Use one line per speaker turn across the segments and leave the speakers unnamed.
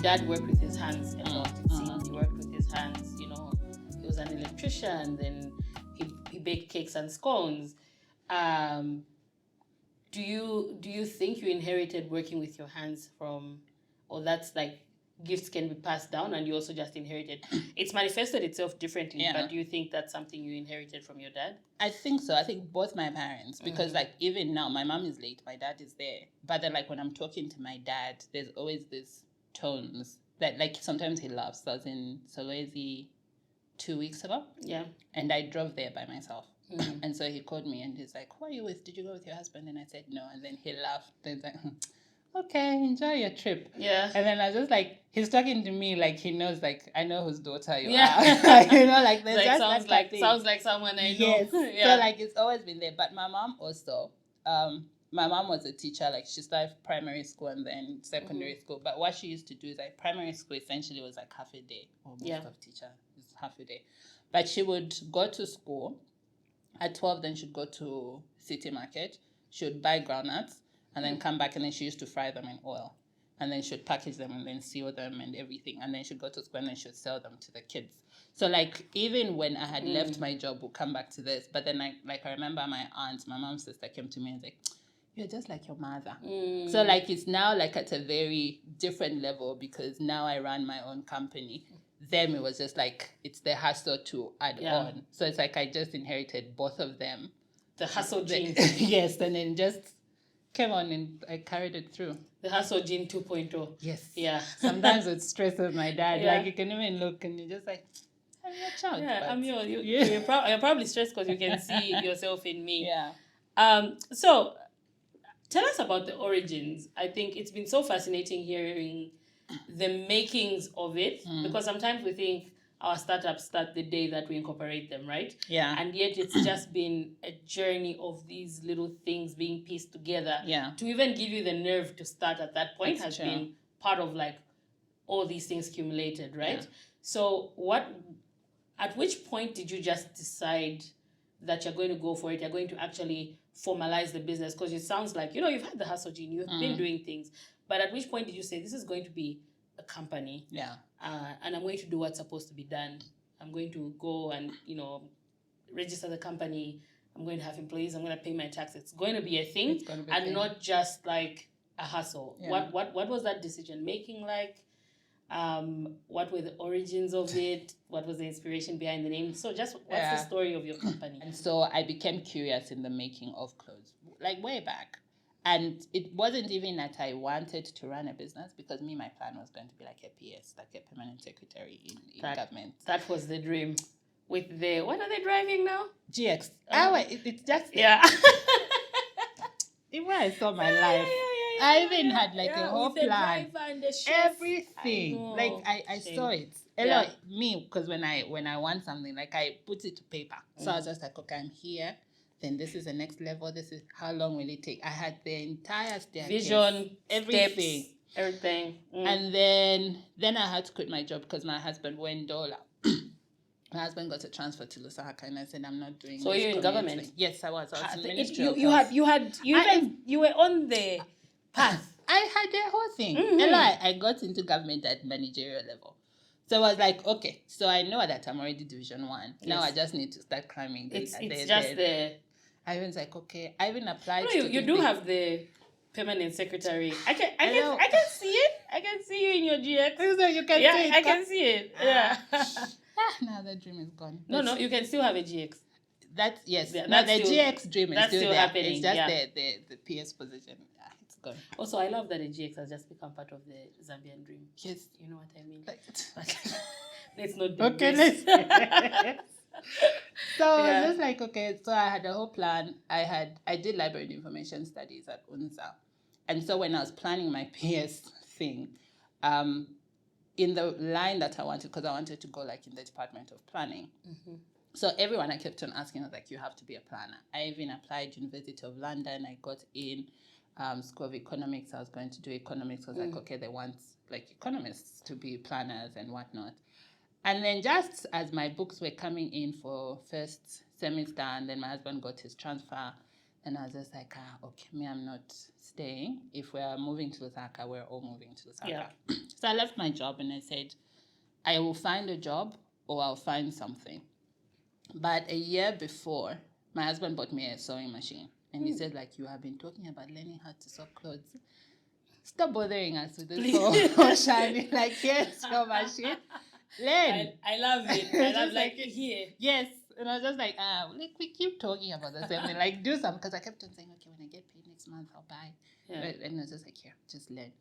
dad worked with his hands a lot. It seems he worked with his hands. You know, he was an electrician. Then he baked cakes and scones. Do you think you inherited working with your hands from, or that's like gifts can be passed down and you also just inherited? It's manifested itself differently, but do you think that's something you inherited from your dad?
I think so. I think both my parents, because like even now my mom is late, my dad is there. But then like when I'm talking to my dad, there's always this tones that like sometimes he laughs. I was in Solwezi 2 weeks ago.
Yeah.
And I drove there by myself. And so he called me and he's like, who are you with? Did you go with your husband? And I said, no. And then he laughed. And he's like, okay, enjoy your trip.
Yeah.
And then I was just like, he's talking to me like he knows, like, I know whose daughter you are.
You
know, like, there's
like,
just
sounds like someone I know.
Yes.
Yeah.
So, like, it's always been there. But my mom also, my mom was a teacher. Like, she started primary school and then secondary school. But what she used to do is, like, primary school essentially was like half a day. Or most of teacher is half a day. But she would go to school. At 12, then she'd go to City Market. She would buy groundnuts and then come back, and then she used to fry them in oil. And then she'd package them and then seal them and everything. And then she'd go to school and then she'd sell them to the kids. So, like, even when I had left my job, we'll come back to this. But then, I remember my aunt, my mom's sister, came to me and was like, you're just like your mother. So, like, it's now, like, at a very different level because now I run my own company. Them, it was just like, it's the hustle to add on. So it's like I just inherited both of them.
The hustle gene.
Yes, and then just came on and I carried it through.
The hustle gene 2.0.
Yes.
Yeah.
Sometimes it stresses my dad. Like, you can even look and you're just like, I'm your child.
Yeah, I'm you're probably stressed because you can see yourself in me.
Yeah.
So tell us about the origins. I think it's been so fascinating hearing the makings of it, because sometimes we think our startups start the day that we incorporate them, right?
Yeah.
And yet it's just been a journey of these little things being pieced together.
Yeah.
To even give you the nerve to start at that point
That's
has been part of like all these things accumulated, right? Yeah. So at which point did you just decide that you're going to go for it? You're going to actually formalize the business? Because it sounds like, you've had the hustle gene, you've been doing things. But at which point did you say, this is going to be a company?
Yeah.
And I'm going to do what's supposed to be done. I'm going to go and, register the company. I'm going to have employees. I'm going to pay my taxes. It's going to be a thing and not just like a hustle. Yeah. What was that decision making like? What were the origins of it? What was the inspiration behind the name? So just what's the story of your company?
And so I became curious in the making of clothes, like way back. And it wasn't even that I wanted to run a business, because my plan was going to be like a PS, like a permanent secretary in government.
That was the dream. With what are they driving now?
GX. It's just...
Yeah.
Even I saw my life. I even had like a whole plan.
And the
everything. I saw it. Me, because when I want something, like I put it to paper. So I was just like, okay, I'm here. Then this is the next level. This is how long will it take? I had the entire staircase,
vision,
everything,
steps, everything.
And then I had to quit my job because my husband went dollar. My husband got a transfer to Lusaka, and I said, I'm not doing.
So you're in government?
Thing. Yes, I was. I was in ministry.
You were on the path.
I had the whole thing. I got into government at managerial level. So I was like, okay, so I know that I'm already Division 1. Yes. Now I just need to start climbing. I was like, okay. I even applied.
No, you do have the permanent secretary. I can see it. I can see you in your GX.
So you can see it.
I can see it. Yeah.
Now the dream is gone.
No, you can still have a GX.
That's yes.
Yeah,
now the GX dream is still there.
Happening.
It's just the PS position. It's gone.
Also, I love that the GX has just become part of the Zambian dream.
Yes.
You know what I mean?
Let's
not do
okay,
this.
So I was just like, okay, so I had a whole plan. I did library and information studies at UNZA. And so when I was planning my PS thing, in the line that I wanted, because I wanted to go like in the Department of Planning. So everyone I kept on asking was like, you have to be a planner. I even applied University of London. I got in School of Economics. I was going to do economics. I was like, okay, they want like economists to be planners and whatnot. And then just as my books were coming in for first semester, and then my husband got his transfer, and I was just like, okay, I'm not staying. If we're moving to Lusaka, we're all moving to Lusaka.
Yeah.
So I left my job and I said, I will find a job or I'll find something. But a year before, my husband bought me a sewing machine. And he said, like, you have been talking about learning how to sew clothes. Stop bothering us with this whole shiny, like, here's your machine. Learn.
I love it. I love like here.
Yes. And I was just like, like, we keep talking about the same thing. Like, do something. Because I kept on saying, okay, when I get paid next month, I'll buy. Yeah. And I was just like, here, just learn.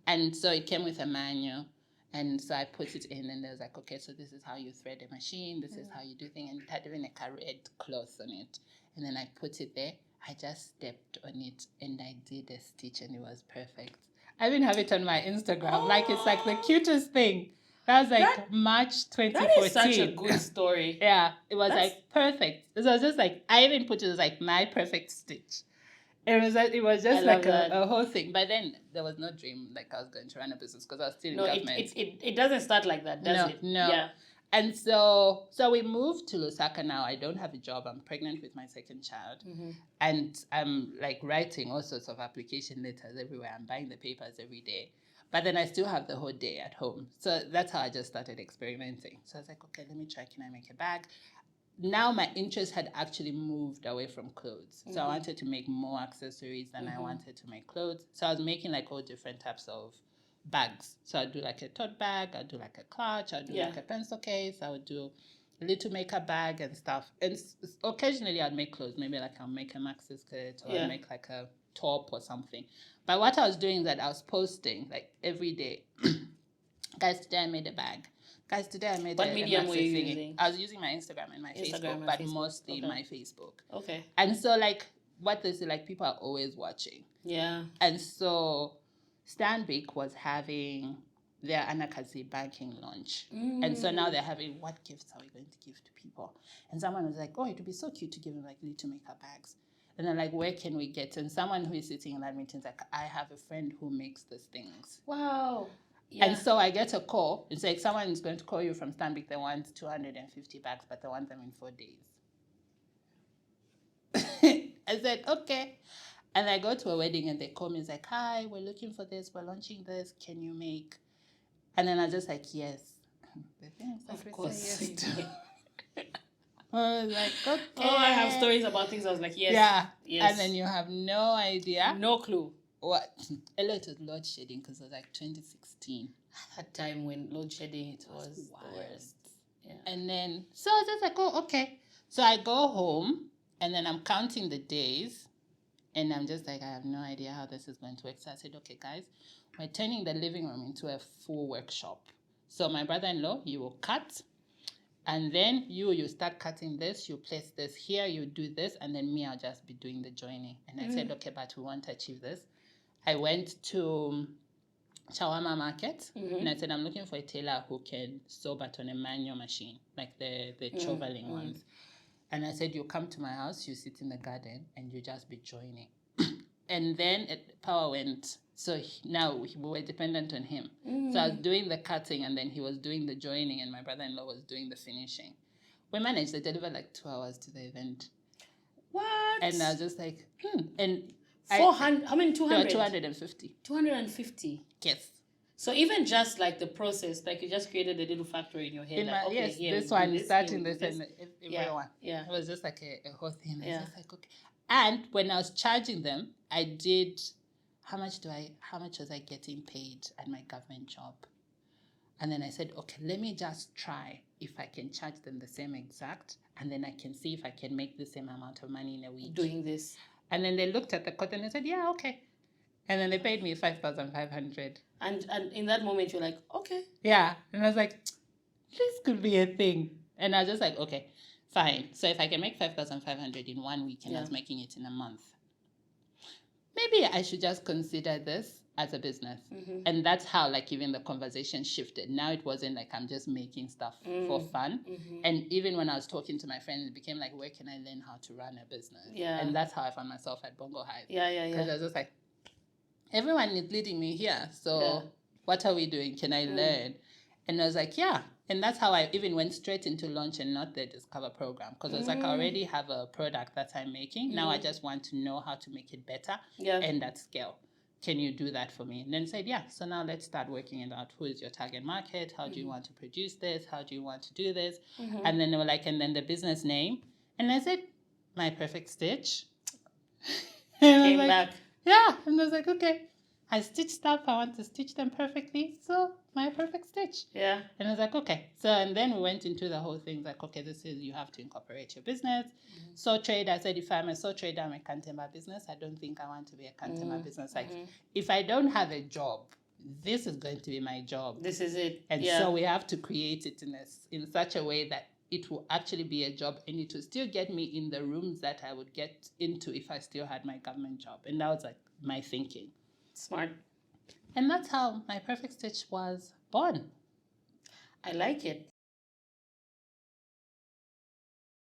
And so it came with a manual. And so I put it in, and they was like, okay, so this is how you thread a machine. This is how you do things. And it had even a red cloth on it. And then I put it there. I just stepped on it, and I did a stitch, and it was perfect. I even have it on my Instagram. Like, it's like the cutest thing. That was like March 2014.
That is such a good story.
Yeah, it was like perfect. It was just like, I even put it as like my perfect stitch. It was just like a whole thing. But then there was no dream like I was going to run a business because I was still in government.
It doesn't start like that, does it?
No. Yeah. And so we moved to Lusaka now. I don't have a job. I'm pregnant with my second child. And I'm like writing all sorts of application letters everywhere. I'm buying the papers every day. But then I still have the whole day at home. So that's how I just started experimenting. So I was like, okay, let me try. Can I make a bag? Now my interest had actually moved away from clothes. So I wanted to make more accessories than I wanted to make clothes. So I was making like all different types of bags. So I'd do like a tote bag, I'd do like a clutch, I'd do like a pencil case, I would do a little makeup bag and stuff. And occasionally I'd make clothes. Maybe like I'll make a maxi skirt or I'll make like a top or something. But what I was doing is that I was posting like every day. Guys, today I made a bag. Guys, today I made
What medium were you using?
I was using my Instagram and my Facebook, but mostly my Facebook.
Okay.
And so like what they say, like people are always watching. Yeah. And so Stanbic was having their Anakazi banking launch. And so now they're having, what gifts are we going to give to people? And someone was like, oh, it would be so cute to give them like little makeup bags. And then like, where can we get? And someone who is sitting in that meeting is like, I have a friend who makes these things. Wow. Yeah. And so I get a call. It's like someone is going to call you from Stanbic. They want 250 bags, but they want them in 4 days. I said, okay. And I go to a wedding and they call me. It's like, hi, we're looking for this. We're launching this. Can you make? And then I just like, yes. The thing is,
of course.
Yes. I was like, okay.
Oh, I have stories about things. I was like, yes.
Yeah.
Yes.
And then you have no idea.
No clue.
What? A lot of load shedding because it was like 2016.
That time when load shedding it was the worst.
Yeah. And then, so I was just like, oh, okay. So I go home and then I'm counting the days and I'm just like, I have no idea how this is going to work. So I said, okay, guys, we're turning the living room into a full workshop. So my brother-in-law, you will cut. And then you start cutting this, you place this here, you do this, and then me, I'll just be doing the joining. And I said, okay, but we want to achieve this. I went to Shawarma Market, and I said, I'm looking for a tailor who can sew but on a manual machine, like the choveling ones. And I said, you come to my house, you sit in the garden, and you just be joining. And then power went. So now we were dependent on him. So I was doing the cutting and then he was doing the joining and my brother-in-law was doing the finishing. We managed. They delivered like 2 hours to the event. What? And I was just like, And
400, how many 200?
250.
250?
Yes.
So even just like the process, like you just created a little factory in your head. Like, okay,
yes,
here,
this one, starting this and everyone. Yeah. It was just like a whole thing. I was just like, okay. And when I was charging them, I did... How much was I getting paid at my government job? And then I said, okay, let me just try if I can charge them the same exact, and then I can see if I can make the same amount of money in a week.
Doing this.
And then they looked at the quote and they said, yeah, okay. And then they paid me 5,500.
And in that moment, you're like, okay.
Yeah. And I was like, this could be a thing. And I was just like, okay, fine. So if I can make 5,500 in 1 week and I was making it in a month, maybe I should just consider this as a business. And that's how like even the conversation shifted. Now it wasn't like I'm just making stuff for fun. And even when I was talking to my friends, it became like, where can I learn how to run a business? Yeah. And that's how I found myself at Bongo Hive. Yeah. Because I was just like, everyone is leading me here. So what are we doing? Can I learn? And I was like, yeah. And that's how I even went straight into launch and not the Discover program. Because I was like, I already have a product that I'm making. Now I just want to know how to make it better and at scale. can you do that for me? And then said, yeah. So now let's start working it out. Who is your target market? How do you want to produce this? How do you want to do this? And then they were like, and then the business name. And I said, My Perfect Stitch.
Came back.
Yeah. And I was like, okay. I stitch stuff. I want to stitch them perfectly. So My Perfect Stitch.
Yeah.
And I was like, okay. So, and then we went into the whole thing like, okay, this is, you have to incorporate your business. Sole trade, I said, if I'm a sole trader, I'm a customer business. I don't think I want to be a customer business. Like, if I don't have a job, this is going to be my job.
This is it.
And so we have to create it in such a way that it will actually be a job and it will still get me in the rooms that I would get into if I still had my government job. And that was like my thinking.
Smart.
And that's how My Perfect Stitch was born.
I like it.